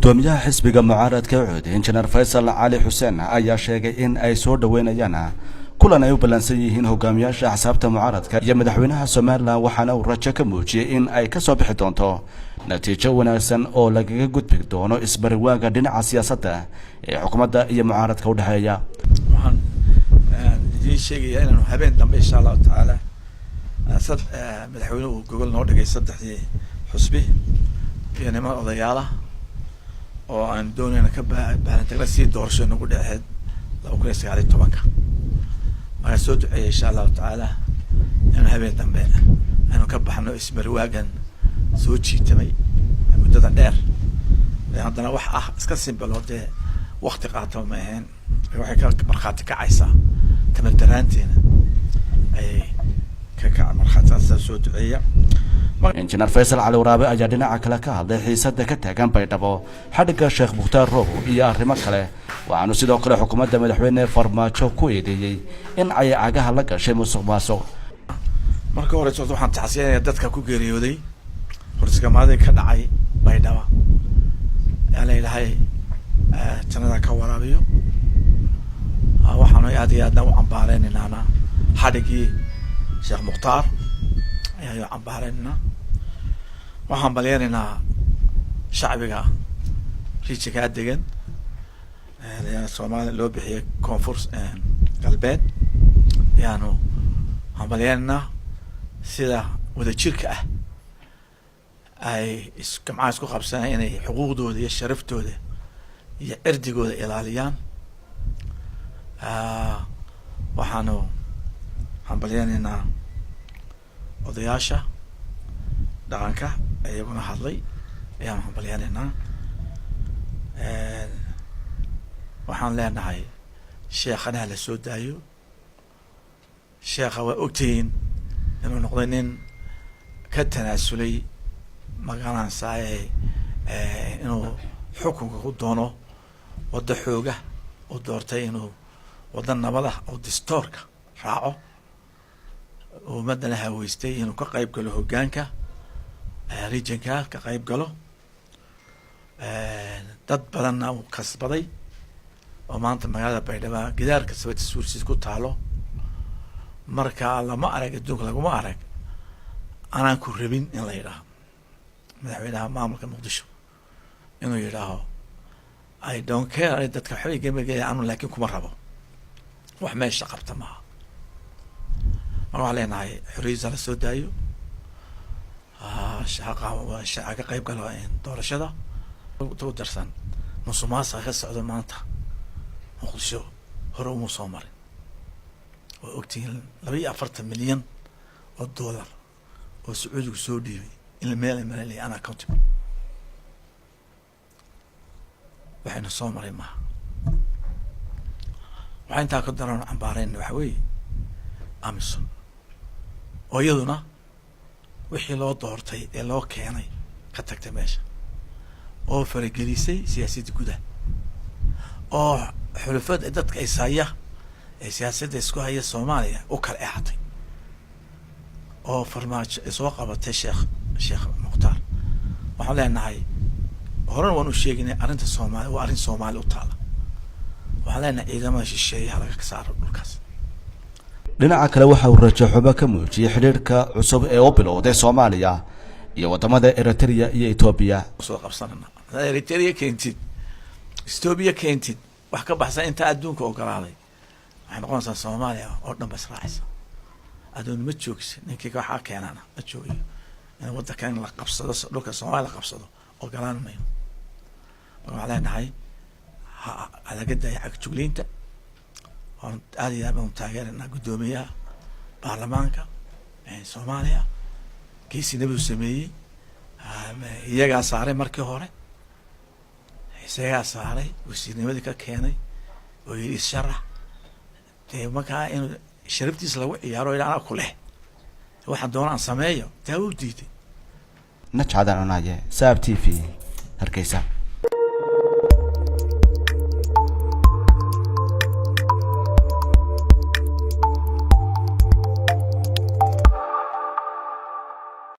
gudoomiyaha xisbiga mucaaradka Cuud Injineer Faysal Cali Xuseen ayaa sheegay in ay soo dhaweynayaan kulan ay u balansan yihiin hogaamiyaasha axsaabta mucaaradka iyo madaxweynaha Soomaaliland waxaana uu rajo ka muujiyay in ay ka soo bixi doonto natiijo wanaagsan oo lagaga gudbi doono isbariwaaga dhinaca siyaasadda ee xukuumadda iyo mucaaradka u dhaxeeya. waxaan idin sheegayaa inaan habeen dambe insha Allah taala madaxweynuhu gogol noo dhigay saddexdii xusbi iyo niman odayaal oo aan doonayna ka baahantaagna si doorasho nagu dhaceed 2019 waxaan soo duceeyay insha Allah taala in habeen dambe aanu ka baxno isbariwaagan soo jiitamay muddada dheer haddana wax iska simple oo dee waqti qaato ma ahayn waxay ka markhaati kacaysaa tamar daraanteena ay ka markhaati soo duceeya. Injineer Faysal Cali Waraabe ayaa dhinaca kale ka hadlay xiisadda ka taagan Baydhabo xadhiga Sheekh Mukhtaar Roobo iyo arrimo kale waxaanu sidoo kale xukuumadda madaxweyne Farmaajo ku eedeeyay in ay cagaha la gashay musuqmaasuq. marka hore waxaan taxsiinayaa dadka ku geeriyooday hortigamada ka dhacay Baydhabo ilaahay jannada ka waraabiyo waxaanu aad iyo aad u cambaaraynaynaa xadhigii Sheekh Mukhtaar ayaa cambaarayna waxaan baleenaynaa shacbiga rijiga degan Soomaaliya loo bixiyay koonfur galbeed yaanu hambaleenna sida wada jirka ay isku qabsanayaan inay xuquuqdooda iyo sharaftooda iyo cirdigooda ilaaliyaan waxaanu hambaleenaynaa odayaasha dhaqanka ayaguna hadlay ayaan hambaleenaynaa waxaan leenahay sheekhana la soo daayo sheekha waa ogtihiin inuu noqday nin ka tanaasulay magaranaysaa inuu xukunka ku doono waddo xooga u doortay inuu waddo nabada oo dastuurka raaco ummadana haweystay inuu ka qayb galo hoggaanka regionka ka qayb galo dad badanna uu kasbaday oo maanta magaalada Baydhabo gidaarka sababta suursiis ku taalo marka lama arag adduunka laguma arag anaan ku rabin in la yiraahdo madaxweynaha maamulka Muqdisho inuu yiraahdo I don't care dadka xaqiiqada aanu laakiin kuma rabo wax meesha qabta ma waxaan leenahay xorriyada la soo daayo shaqo ka qayb galo doorashada u darsan musuqmaasuqa ka socdo maanta Muqdisho hore uma soo marin oo ogtiin 42 milyan oo dollar oo Sacuudigu soo dhiibay in meel malay ana accountable waxayna soo maray ma waxaan taa ka daran cambaareen waxa weeye Amazon oo iyaduna wixii loo doortay ee loo keenay ka tagtay meesha oo faragelisay siyaasadda gudaha oo xulafada dadka ay saaya ee siyaasadda isku haya Soomaaliya oo kala eexatay oo Farmaajo soo qabatay Sheekh Mukhtaar waxaan leenahay horan waanu sheegnay arrinta Soomaaliya waa arrin Soomaali u taala waxaan leenahay ciidamada shisheeyaha laga saaro dhulkaas. dhinaca kale waxa uu rajo xuba ka muujiyay xiriirka cusub ee u bilowday Soomaaliya iyo wadamada Eritrea iyo Ethiopia soo qabsanana Eritrea keentid Ethiopia keentid wax ka baxsan inta adduunka ogolaaday waxay noqonaysaa Soomaaliya oo dhan bas raacaysa adduun ma joogsi ninkii waxa keenana ma joogiyo in waddankan la qabsado dhulka Soomaaliya la qabsado ogolaan maayo waxaan leenahay alaga dayac jugleynta oo aad iyo aad u taageerana gudoomiyaha baarlamaanka Soomaaliya kiisinaba sameeyay iyaga saaray markii hore isaga saaray wasiirnimadii ka keenay oo yiri sharax markaa in sharaftiisa lagu ciyaaro ilaa ku leh waxaan doonaan sameeyo taa u diiday najcadan cunaye Saab TV Hargeysa.